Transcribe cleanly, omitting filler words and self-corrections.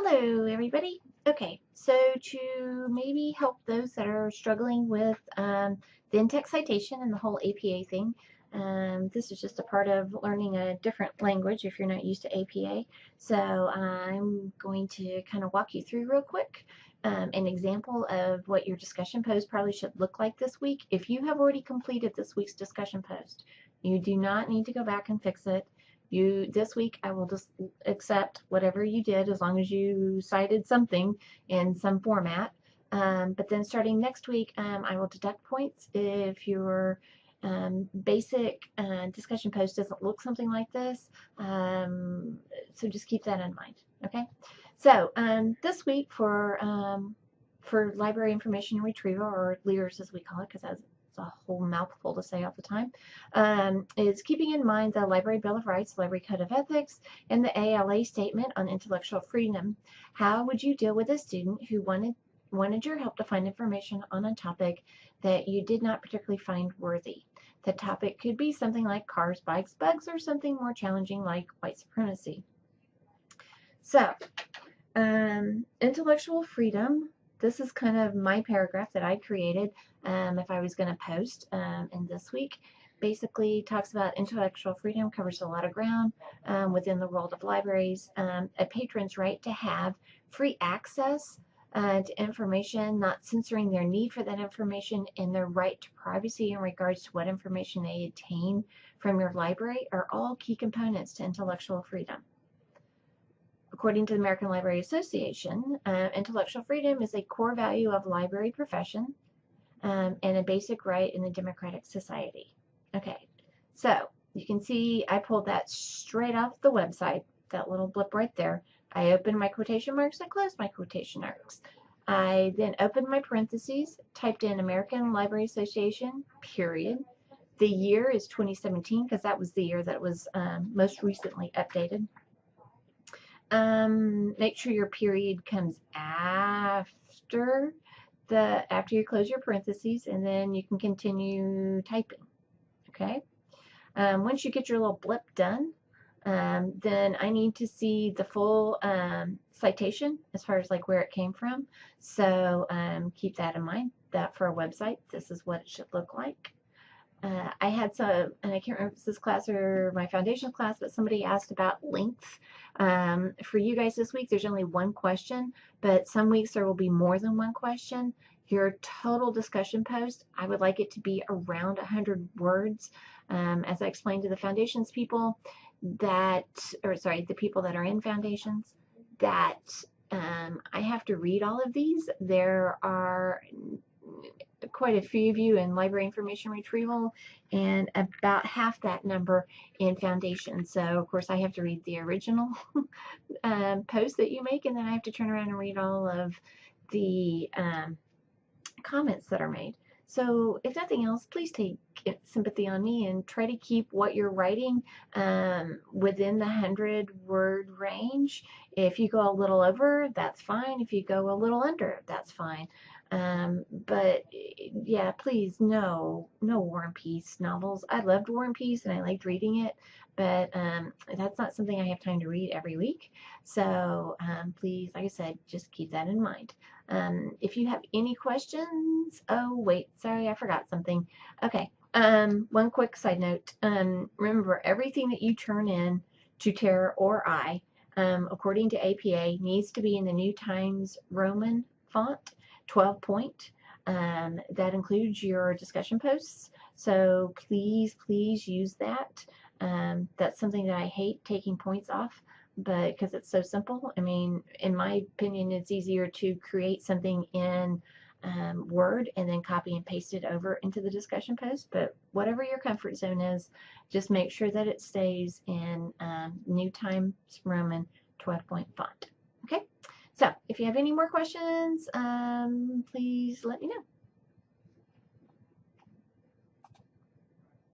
Hello, everybody. Okay, so to maybe help those that are struggling with the in-text citation and the whole APA thing, this is just a part of learning a different language if you're not used to APA. So I'm going to kind of walk you through real quick an example of what your discussion post probably should look like this week. If you have already completed this week's discussion post, you do not need to go back and fix it. This week I will just accept whatever you did as long as you cited something in some format. But then starting next week, I will deduct points if your basic discussion post doesn't look something like this. So just keep that in mind. Okay. So this week for library information and retrieval, or LIRS as we call it, because that's a whole mouthful to say all the time, is keeping in mind the Library Bill of Rights, Library Code of Ethics, and the ALA Statement on Intellectual Freedom. How would you deal with a student who wanted your help to find information on a topic that you did not particularly find worthy? The topic could be something like cars, bikes, bugs, or something more challenging like white supremacy. So, intellectual freedom. This is kind of my paragraph that I created if I was going to post in this week. Basically talks about intellectual freedom, covers a lot of ground within the world of libraries. A patron's right to have free access to information, not censoring their need for that information, and their right to privacy in regards to what information they obtain from your library are all key components to intellectual freedom. According to the American Library Association, intellectual freedom is a core value of library profession and a basic right in a democratic society. Okay, so you can see I pulled that straight off the website, that little blip right there. I opened my quotation marks, I closed my quotation marks. I then opened my parentheses, typed in American Library Association, period. The year is 2017 because that was the year that was most recently updated. Make sure your period comes after you close your parentheses, and then you can continue typing. Okay. Once you get your little blip done, then I need to see the full citation as far as like where it came from. So keep that in mind. That for a website, this is what it should look like. I had some, and I can't remember if it's this class or my foundation class, but somebody asked about length. For you guys this week, there's only one question, but some weeks there will be more than one question. Your total discussion post, I would like it to be around 100 words. As I explained to the foundations people the people that are in foundations, that I have to read all of these. There are quite a few of you in library information retrieval and about half that number in foundation. So of course I have to read the original post that you make, and then I have to turn around and read all of the comments that are made. So if nothing else, please take sympathy on me and try to keep what you're writing within the 100-word range. If you go a little over, that's fine. If you go a little under, that's fine. But yeah, please, no War and Peace novels. I loved War and Peace and I liked reading it, but that's not something I have time to read every week. So please, like I said, just keep that in mind. If you have any questions, oh wait, sorry, I forgot something. Okay, one quick side note. Remember, everything that you turn in to Tara or I, according to APA, needs to be in the New Times Roman font, 12 point. That includes your discussion posts. So please use that. That's something that I hate taking points off, but because it's so simple. I mean, in my opinion, it's easier to create something in Word and then copy and paste it over into the discussion post. But whatever your comfort zone is, just make sure that it stays in New Times Roman 12-point font. Okay. So if you have any more questions, please let me know.